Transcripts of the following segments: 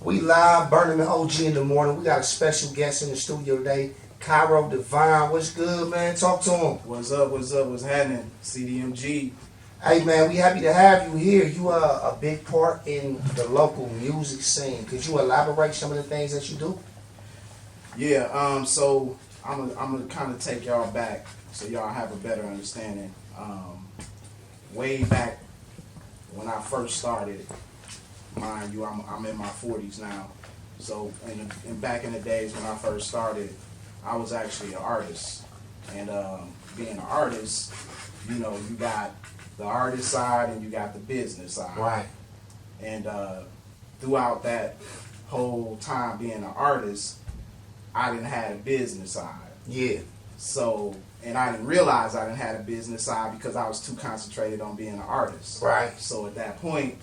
We live, Burning the OG in the morning. We got a special guest in the studio today, Cairo Dyvine. What's good, man? Talk to him. What's up? What's up? What's happening? CDMG. Hey, man, we happy to have you here. You are a big part in the local music scene. Could you elaborate some of the things that you do? Yeah. So I'm gonna kind of take y'all back so y'all have a better understanding. Way back when I first started, mind you, I'm in my 40s now. So in back in the days when I first started, I was actually an artist. And being an artist, you know, you got the artist side and you got the business side. Right. And throughout that whole time being an artist, I didn't have a business side. Yeah. So, and I didn't realize I didn't have a business side because I was too concentrated on being an artist. Right. So at that point,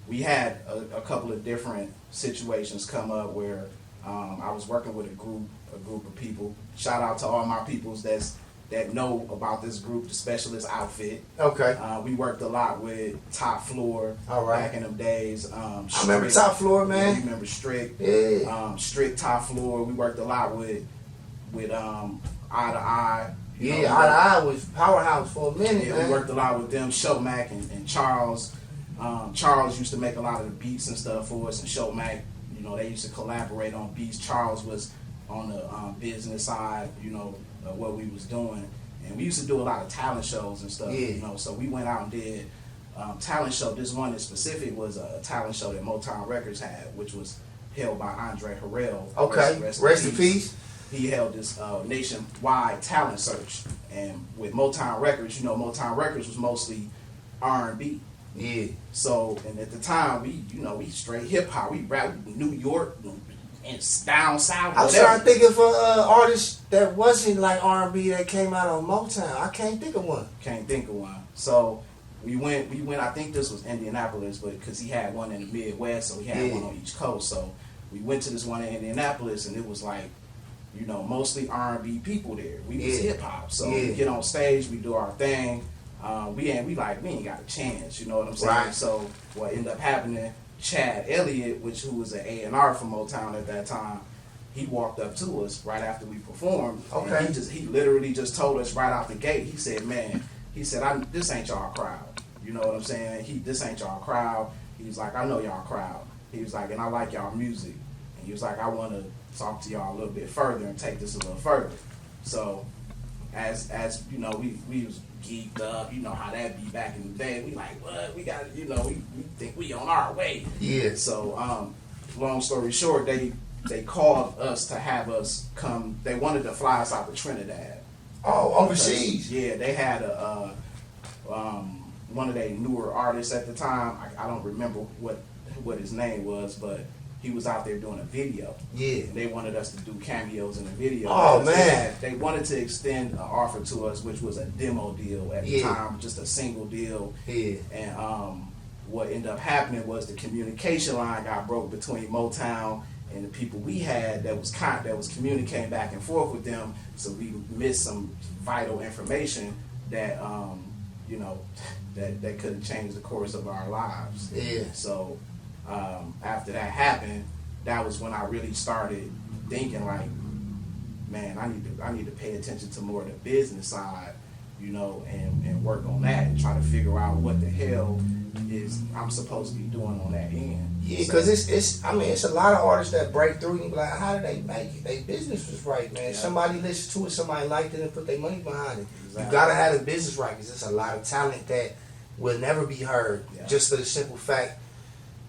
we had a couple of different situations come up where I was working with a group of people. Shout out to all my peoples that know about this group, the Specialist Outfit. Okay. We worked a lot with Top Floor. All right. Back in them days. I remember Top Floor, man. You remember Strict? Yeah. Strict, Top Floor. We worked a lot with Eye to Eye. Yeah, Eye to Eye was powerhouse for a minute, Yeah, man. we worked a lot with them. Show Mac and Charles. Charles used to make a lot of the beats and stuff for us, and Show Mac, you know, they used to collaborate on beats. Charles was on the business side, you know, what we was doing, and we used to do a lot of talent shows and stuff, Yeah. you know. So we went out and did talent show. This one in specific was a talent show that Motown Records had, which was held by Andre Harrell. Okay, rest in peace. He held this nationwide talent search, and with Motown Records, you know, Motown Records was mostly R&B. Yeah. So, and at the time, we straight hip hop. We rap New York and down south. I'm trying to think of an artist that wasn't like R&B that came out on Motown. I can't think of one. Can't think of one. So we went. I think this was Indianapolis, but because he had one in the Midwest, so he had one on each coast. So we went to this one in Indianapolis, and it was like, you know, mostly R&B people there. We was hip hop. So we get on stage, we do our thing. We ain't got a chance, you know what I'm saying? Right. So what ended up happening, Chad Elliott, who was an A&R for Motown at that time, he walked up to us right after we performed. Okay. And he literally just told us right out the gate. He said, "Man," he said, "This ain't y'all crowd." You know what I'm saying? This ain't y'all crowd. He was like, "I know y'all crowd." He was like, "And I like y'all music." And he was like, "I want to talk to y'all a little bit further and take this a little further." So as you know, we was geeked up, you know how that be back in the day. We like, what? We got, you know, we think we on our way. Yeah. So long story short, they called us to have us come. They wanted to fly us out to Trinidad. Oh, overseas. Yeah, they had a one of their newer artists at the time. I don't remember what his name was, but he was out there doing a video. Yeah. And they wanted us to do cameos in the video. Oh, man. They wanted to extend an offer to us, which was a demo deal at the time, just a single deal. Yeah. And what ended up happening was the communication line got broke between Motown and the people we had that was communicating back and forth with them. So we missed some vital information that you know, that could have changed the course of our lives. Yeah. So after that happened, that was when I really started thinking like, man, I need to pay attention to more of the business side, you know, and work on that and try to figure out what the hell is I'm supposed to be doing on that end. Yeah, because it's a lot of artists that break through and you be like, how did they make it? Their business was right, man. Yeah. Somebody listened to it, somebody liked it and put their money behind it. Exactly. You gotta have the business right, because there's a lot of talent that will never be heard just for the simple fact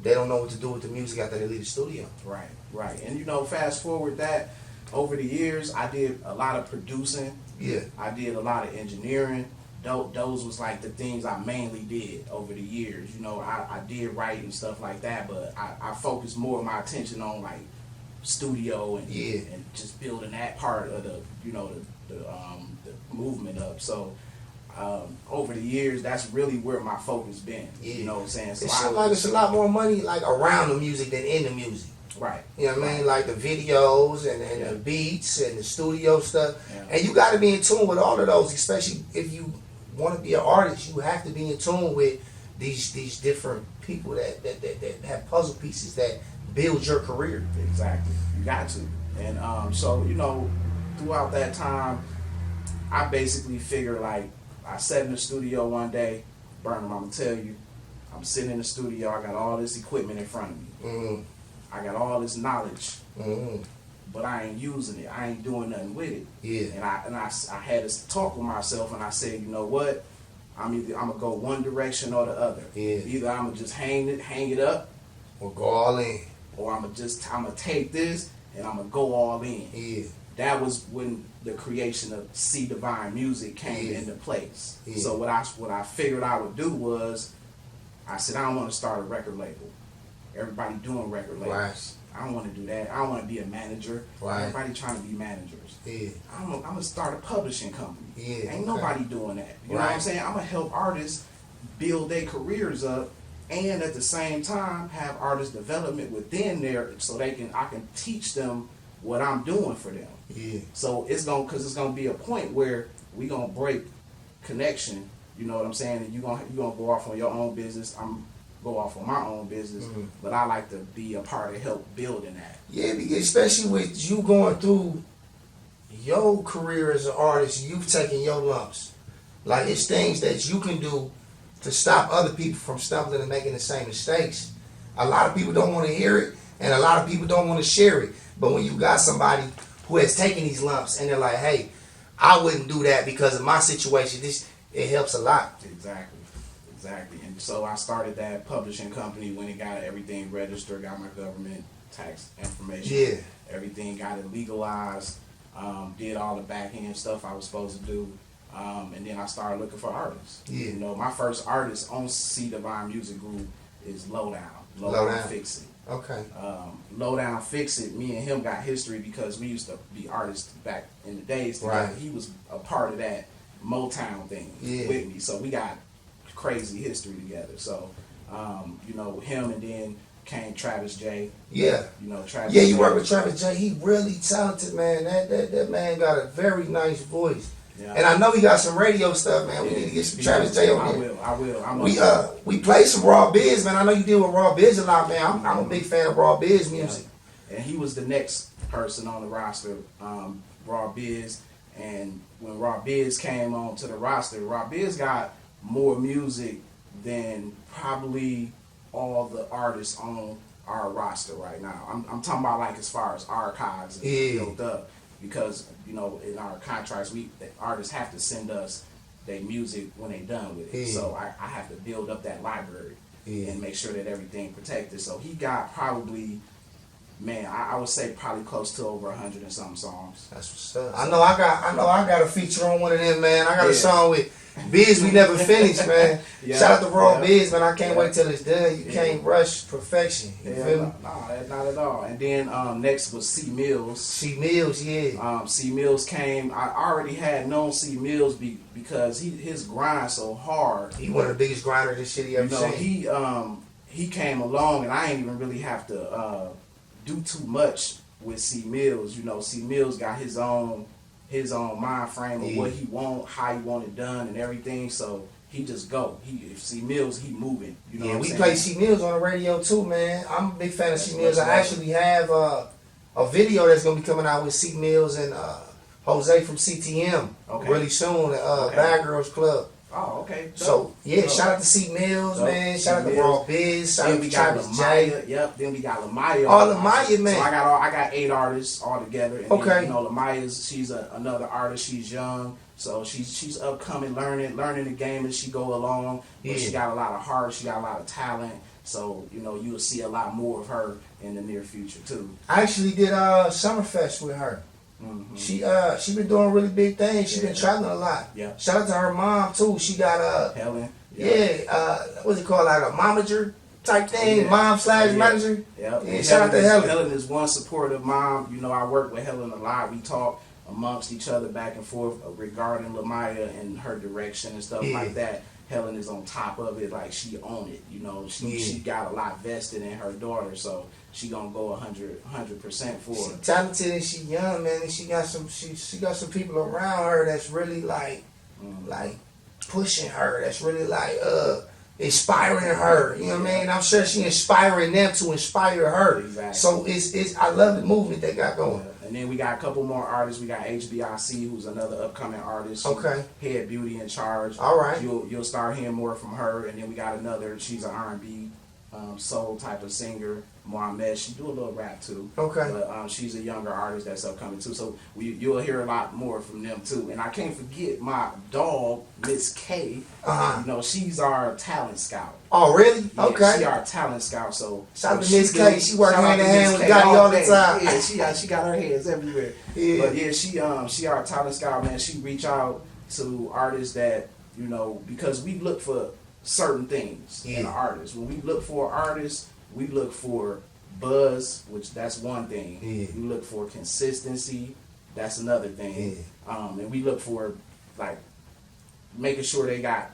they don't know what to do with the music after they leave the studio. Right. And you know, fast forward that, over the years, I did a lot of producing. Yeah. I did a lot of engineering. Those was like the things I mainly did over the years. You know, I did write and stuff like that, but I focused more of my attention on like studio and just building that part of the, you know, the movement up. So over the years, that's really where my focus been. Yeah. You know what I'm saying? So It seems like it's a lot more money like around the music than in the music. Right. You know what I mean? Like the videos and the beats and the studio stuff. Yeah. And you got to be in tune with all of those, especially if you want to be an artist. You have to be in tune with these different people that have puzzle pieces that build your career. Exactly. You got to. And so, you know, throughout that time, I basically figured, like, I sat in the studio one day, Burnham, I'm going to tell you, I'm sitting in the studio, I got all this equipment in front of me. Mm-hmm. I got all this knowledge, Mm-hmm. but I ain't using it. I ain't doing nothing with it. Yeah. And I had this talk with myself, and I said, you know what? I'm gonna go one direction or the other. Yeah. Either I'm gonna just hang it up, Or go all in. or I'm gonna take this and I'm gonna go all in. Yeah. That was when the creation of C Divine Music came Yeah. into place. Yeah. So what I figured I would do was, I said, I don't want to start a record label. Everybody doing record labels. Right. I don't want to do that. I don't want to be a manager. Right. Everybody trying to be managers. Yeah. I'm gonna start a publishing company. Yeah. Ain't nobody doing that. You know Right. what I'm saying? I'm gonna help artists build their careers up, and at the same time have artist development within there, so I can teach them what I'm doing for them. Yeah. So it's gonna be a point where we gonna break connection. You know what I'm saying? And you gonna go off on your own business. I'm go off on my own business, but I like to be a part of help building that. Yeah, because especially with you going through your career as an artist, you've taken your lumps. Like, it's things that you can do to stop other people from stumbling and making the same mistakes. A lot of people don't want to hear it, and a lot of people don't want to share it. But when you got somebody who has taken these lumps and they're like, hey, I wouldn't do that because of my situation, it helps a lot. Exactly. And so I started that publishing company when it got everything registered, got my government tax information. Yeah. Everything got it legalized, did all the back end stuff I was supposed to do. And then I started looking for artists. Yeah. You know, my first artist on C Divine Music Group is Lowdown. Lowdown Fix It. Okay. Lowdown Fix It, me and him got history because we used to be artists back in the days together. Right. He was a part of that Motown thing with me. So we got crazy history together. So, you know, him, and then came Travis J. Yeah. You know, Travis Yeah, J. you work with Travis J. He really talented, man. That man got a very nice voice. Yeah. And I know he got some radio stuff, man. We need to get some Travis J on here. I will. We play some Raw Biz, man. I know you deal with Raw Biz a lot, man. I'm a big fan of Raw Biz music. Yeah. And he was the next person on the roster, Raw Biz. And when Raw Biz came on to the roster, Raw Biz got more music than probably all the artists on our roster right now. I'm talking about, like, as far as archives and built up. Because, you know, in our contracts, the artists have to send us their music when they're done with it. So I have to build up that library and make sure that everything protected. So he got probably, man, I would say probably close to over 100 and something songs. That's what's up. I know I got a feature on one of them, man. I got a song with Biz We Never Finished, man. Shout out to Raw Biz, man. I can't wait till it's done. You can't rush perfection. You feel me? No, not at all. And then next was C Mills. C Mills, yeah. C Mills came. I already had known C Mills because his grind so hard. He one of the biggest grinders this shit he ever seen. He came along, and I ain't even really have to do too much with C Mills. You know, C Mills got his own mind frame of what he want, how he want it done, and everything. So he just go. If C Mills, he moving. You know what I'm saying? We play C Mills on the radio too, man. I'm a big fan of C Mills. I actually have a video that's gonna be coming out with C Mills and Jose from CTM really soon at Bad Girls Club. Oh, okay. So shout out to C Mills, man. Shout out to Raw Biz. Shout out to Travis J. Yep. Then we got Lamaya. Oh, Lamaya, man. So I got 8 artists all together. And okay. Then, you know, Lamaya's she's another artist. She's young, so she's upcoming, learning the game as she go along. But she got a lot of heart. She got a lot of talent. So, you know, you'll see a lot more of her in the near future too. I actually did Summerfest with her. Mm-hmm. She been doing really big things. She been traveling a lot. Yeah. Shout out to her mom too. She got Helen. What's it called, like a momager type thing, mom/manager. Yeah. Yeah. Shout out to Helen. Helen is one supportive mom. You know, I work with Helen a lot. We talk amongst each other back and forth regarding Lamaya and her direction and stuff like that. Helen is on top of it, like she own it. You know, she got a lot vested in her daughter, so she gonna go 100% for she her. Talented and she young, man, and she got some people around her that's really like pushing her. That's really like inspiring her. You know what I mean? I'm sure she inspiring them to inspire her. Exactly. So it's I love the movement they got going. And then we got a couple more artists. We got HBIC, who's another upcoming artist. She's Okay. Head Beauty in Charge. All right. You'll start hearing more from her. And then we got another. She's an R&B soul type of singer, Mohamed. She do a little rap too. Okay. But she's a younger artist that's upcoming too. So you'll hear a lot more from them too. And I can't forget my dog, Miss K. Uh-huh. You know, she's our talent scout. Oh, really? Yeah, Okay. she our talent scout. So Shout out to she Miss K. do- She work shout out hand in to hand Miss with K Gotti all the day. time. Yeah, she got her hands everywhere. Yeah. But yeah, she our talent scout, man. She reach out to artists that, you know, because we look for certain things in an Yeah. artist. When we look for artists, we look for buzz, which that's one thing. Yeah. We look for consistency, that's another thing. And we look for like making sure they got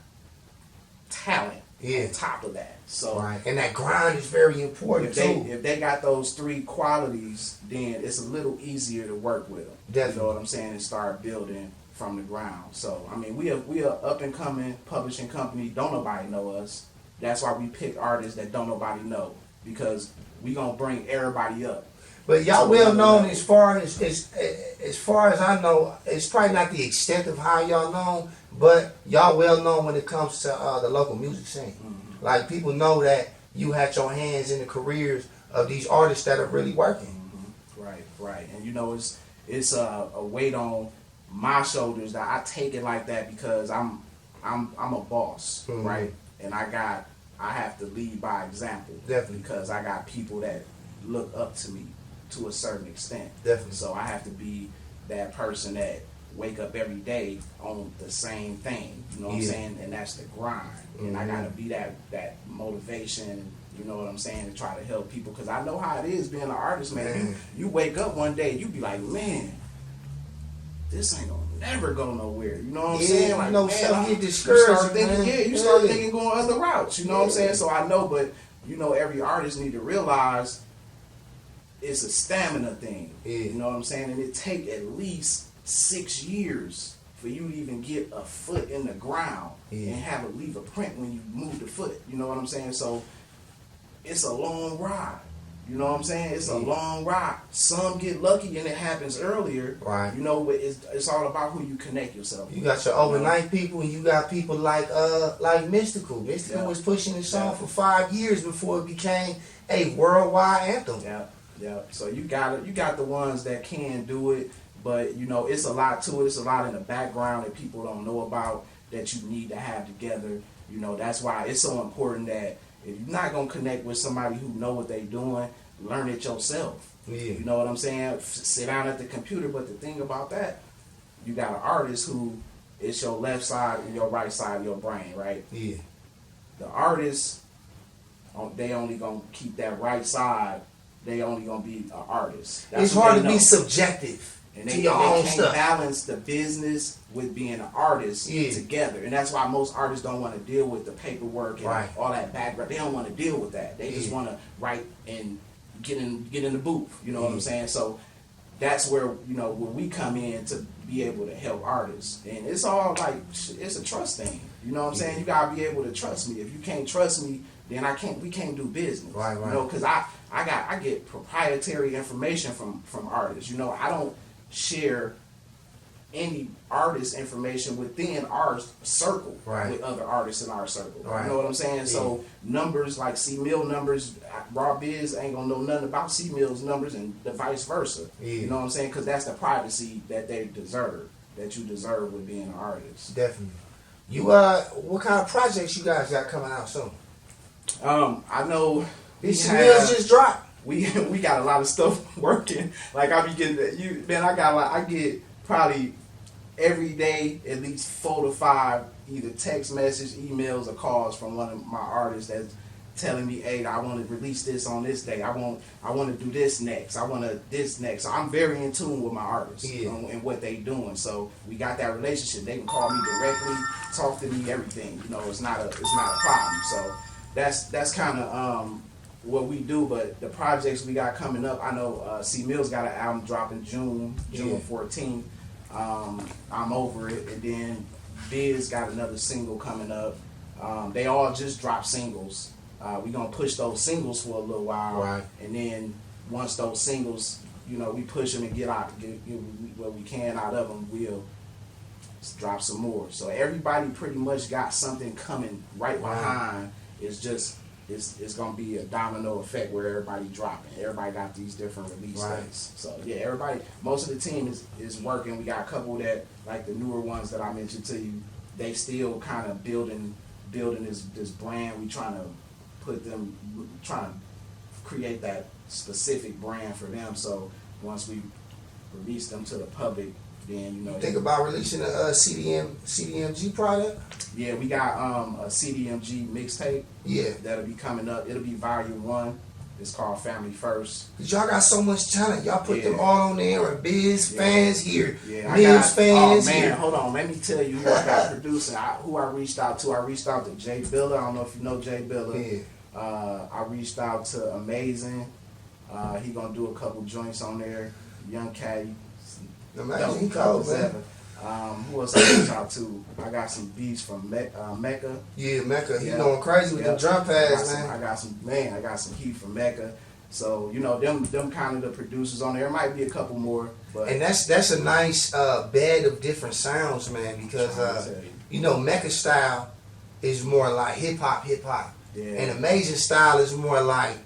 talent Yeah. on top of that. So Right. And that grind is very important too. if they got those three qualities, then it's a little easier to work with them. Definitely. You know what I'm saying? And start building from the ground. So I mean, we are up and coming publishing company. Don't nobody know us. That's why we pick artists that don't nobody know, because we gonna bring everybody up. But y'all So well we known know. as far as I know. It's probably not the extent of how y'all known, but y'all well known when it comes to the local music scene. Mm-hmm. Like people know that you had your hands in the careers of these artists that are really working. Right. And you know, it's a weight on my shoulders that I take it like that because I'm a boss, Mhm. right? And I have to lead by example. Definitely. Because I got people that look up to me to a certain extent. Definitely. So I have to be that person that wake up every day on the same thing. You know what I'm Yeah. saying? And that's the grind. And I Mhm. gotta be that motivation. You know what I'm saying? To try to help people, because I know how it is being an artist, man. You wake up one day, you be like, man, this ain't gonna never go nowhere. You know what I'm Yeah, saying? you Like, know, man, some get you discouraged, start thinking, man. yeah, you start Yeah. thinking going other routes. You know what I'm Yeah. saying? So I know, but you know, every artist need to realize it's a stamina thing. Yeah. You know what I'm saying? And it take at least 6 years for you to even get a foot in the ground Yeah. and have it leave a print when you move the foot. You know what I'm saying? So it's a long ride. You know what I'm saying? It's a Yeah. long ride. Some get lucky and it happens earlier. Right. You know, but it's all about who you connect yourself You with. got your overnight people, and you got people like Mystical. Mystical Yeah. was pushing this song Yeah. for 5 years before it became a worldwide anthem. Yeah. So you got the ones that can do it, but you know, it's a lot to it. It's a lot in the background that people don't know about that you need to have together. You know, that's why it's so important that if you're not gonna connect with somebody who know what they doing, learn it yourself. Yeah. You know what I'm saying? Sit down at the computer. But the thing about that, you got an artist who it's your left side and your right side of your brain, right? Yeah. The artists, they only gonna keep that right side. They only gonna be an artist. That's It's what hard they to be know. subjective And to they, your they own can't stuff. balance the business with being an artist Yeah. together. And that's why most artists don't want to deal with the paperwork and Right. all that background. They don't want to deal with that. They just Yeah. want to write and get in the booth. You know what I'm Yeah. saying? So that's where, you know, when we come in to be able to help artists. And it's all like, it's a trust thing. You know what I'm saying? You gotta be able to trust me. If you can't trust me, then we can't do business. Right. You know, because I get proprietary information from artists. You know, I don't share any artist information within our circle Right. with other artists in our circle. Right. You know what I'm saying? So numbers like C-Mill numbers, Raw Biz ain't gonna know nothing about C-Mill's numbers, and the vice versa. Yeah. You know what I'm saying? Because that's the privacy that they deserve, that you deserve with being an artist. Definitely. You what kind of projects you guys got coming out soon? I know These we Mills have- just dropped. we got a lot of stuff working. Like I be getting I get probably every day at least 4 to 5 either text message, emails, or calls from one of my artists that's telling me, hey, I want to release this on this day. I want to do this next. I want to this next. So I'm very in tune with my artists and what they doing. So we got that relationship. They can call me directly, talk to me, everything. You know, it's not a problem. So that's kind of what we do. But the projects we got coming up, I know C Mills got an album dropping June 14th. I'm over it, and then Biz got another single coming up. They all just dropped singles. We gonna push those singles for a little while, Right. and then once those singles, we push them and get what we can out of them, we'll drop some more. So everybody pretty much got something coming right behind. It's gonna be a domino effect where everybody dropping. Everybody got these different release dates. So yeah, most of the team is working. We got a couple that, like the newer ones that I mentioned to you, they still kind of building this brand. We trying to create that specific brand for them. So once we release them to the public, then Think about releasing a CDMG product. Yeah, we got a CDMG mixtape. Yeah, that'll be coming up. It'll be volume 1. It's called Family First. Cause y'all got so much talent. Y'all put them all on there, and Biz fans here, Yeah, Mills fans oh man, here. hold on. Let me tell you who I got producing. Who I reached out to. I reached out to Jay Biller. I don't know if you know Jay Biller. Yeah. I reached out to Amazing. He gonna do a couple joints on there. Young Cat. Amazing, he cold, man. Who else I reached out to? I got some beats from Mecca. Yeah, Mecca. He going crazy with them drum pads, man. I got some heat from Mecca. So them kind of the producers on there. Might be a couple more, but and that's a nice bed of different sounds, man. Because Mecca style is more like hip hop, yeah. and Amazing style is more like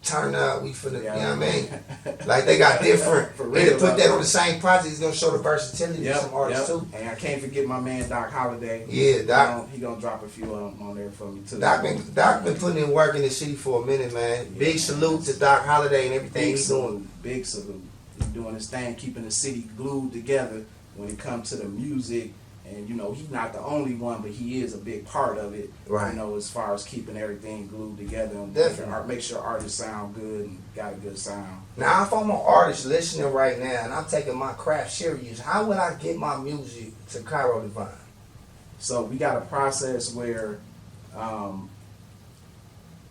turn up. We finna, you know what I mean? Like they got different. For And real, to put that on the same project is gonna show the versatility of some artists too. And I can't forget my man Doc Holliday. Yeah, Doc. He gonna drop a few on there for me too. Doc been putting in work in the city for a minute, man. Yeah, Big salute to Doc Holliday and everything Big he's doing. Big salute. He's doing his thing, keeping the city glued together when it comes to the music. And he's not the only one, but he is a big part of it. Right. As far as keeping everything glued together and Definitely. make sure artists sound good and got a good sound. Now, if I'm an artist listening right now and I'm taking my craft serious, how would I get my music to Cairo Divine? So we got a process where,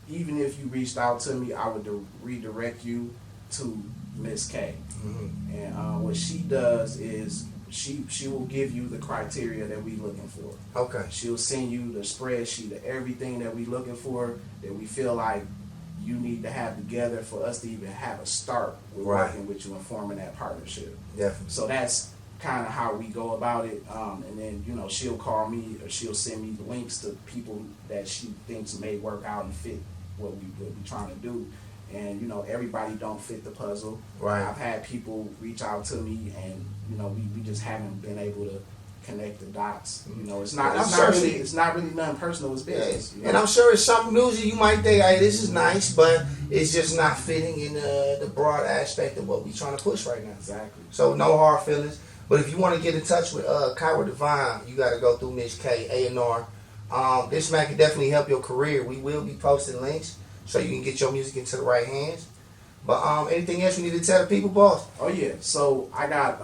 even if you reached out to me, I would redirect you to Miss K. Mm-hmm. And what she does is she will give you the criteria that we looking for. Okay. She'll send you the spreadsheet of everything that we looking for, that we feel like you need to have together for us to even have a start with working with you and forming that partnership. Definitely. So that's kind of how we go about it. And then, she'll call me or she'll send me the links to people that she thinks may work out and fit what we trying to do. And, everybody don't fit the puzzle. Right. I've had people reach out to me and, we just haven't been able to connect the dots. It's not really nothing personal. It's business. And I'm sure it's some music you might think, hey, this is nice, but it's just not fitting in the broad aspect of what we're trying to push right now. Exactly. So no hard feelings. But if you want to get in touch with Cairo Divine, you got to go through Miss K, A&R. This man can definitely help your career. We will be posting links so you can get your music into the right hands. But anything else you need to tell the people, boss? Oh yeah. So I got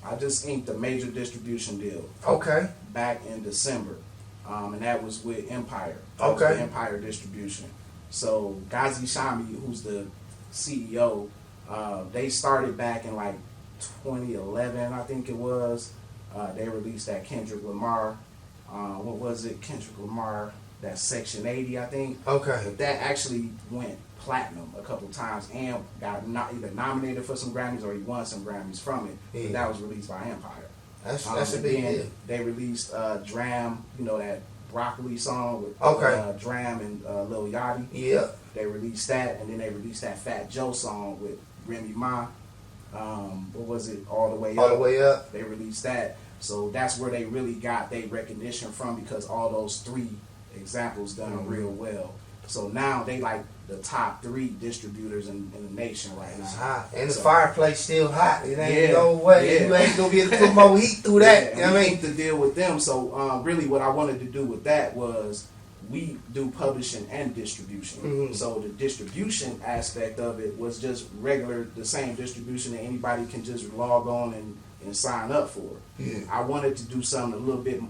I just inked a major distribution deal. Okay. Back in December, and that was with Empire. Okay. Empire Distribution. So Ghazi Shami, who's the CEO, they started back in like 2011, I think it was. They released that Kendrick Lamar. What was it? Kendrick Lamar. That Section 80, I think. Okay. But that actually went platinum a couple times and got either nominated for some Grammys or he won some Grammys from it. Yeah. But that was released by Empire. That's a big deal. They released Dram, that Broccoli song with Dram and Lil Yachty. Yeah. They released that, and then they released that Fat Joe song with Remy Ma. What was it? All the Way Up. All the Way Up. They released that. So that's where they really got their recognition from, because all those three examples done real well. So now they like the top 3 distributors in the nation right now. It's hot. And the fireplace still hot. It ain't no Yeah. way. You ain't gonna be able to put more heat through that. You know what I mean? To deal with them. So really what I wanted to do with that was we do publishing and distribution. Mm-hmm. So the distribution aspect of it was just the same distribution that anybody can just log on and sign up for. Yeah. I wanted to do something a little bit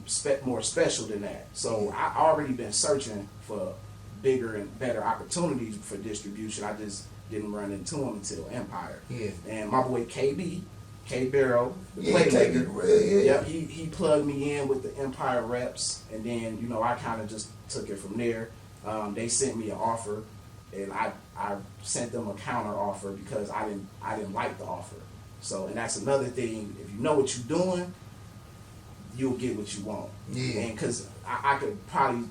more special than that. So I already been searching for bigger and better opportunities for distribution. I just didn't run into them until Empire. Yeah. And my boy KB, K Barrow, the Yeah, playmaker. yeah. Yep, he plugged me in with the Empire reps, and then I kind of just took it from there. They sent me an offer, and I sent them a counter offer because I didn't like the offer. So, and that's another thing. If you know what you're doing, you'll get what you want. Yeah. And because I could probably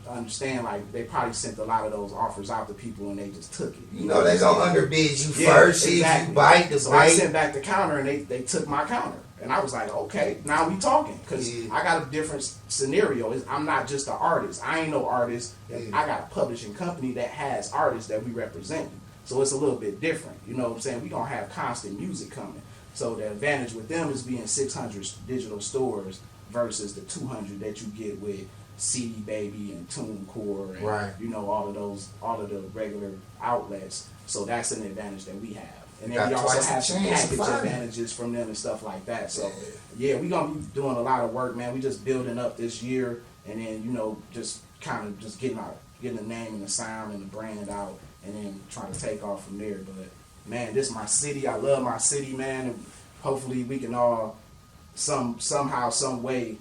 understand, like, they probably sent a lot of those offers out to people and they just took it. You know, they gonna underbid you first, see if you bite the So bite. I sent back the counter and they took my counter. And I was like, okay, now we talking. Because I got a different scenario. I'm not just an artist. I ain't no artist. I got a publishing company that has artists that we represent. So it's a little bit different. You know what I'm saying? We gonna have constant music coming. So the advantage with them is being 600 digital stores versus the 200 that you get with CD Baby and TuneCore and all of the regular outlets. So that's an advantage that we have. And then we also have some package advantages from them and stuff like that. So yeah, we gonna be doing a lot of work, man. We just building up this year, and then just kind of just getting the name and the sound and the brand out, and then trying to take off from there. But man, this is my city. I love my city, man. And hopefully we can all somehow, some way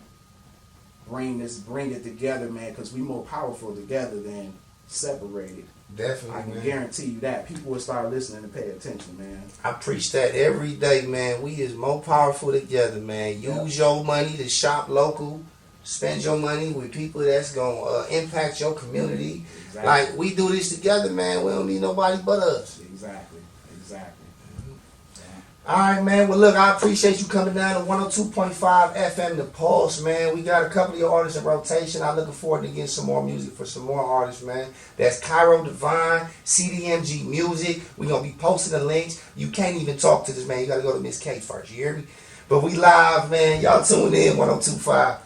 bring it together, man. Because we more powerful together than separated. Definitely, I can man. guarantee you that people will start listening and pay attention, man. I preach that every day, man. We is more powerful together, man. Use your money to shop local. Spend your money with people that's gonna impact your community. Exactly. Like, we do this together, man. We don't need nobody but us. Exactly. All right, man. Well, look, I appreciate you coming down to 102.5 FM The Pulse, man. We got a couple of your artists in rotation. I'm looking forward to getting some more music for some more artists, man. That's Cairo Divine, CDMG Music. We're going to be posting the links. You can't even talk to this, man. You got to go to Miss K first. You hear me? But we live, man. Y'all tune in, 102.5.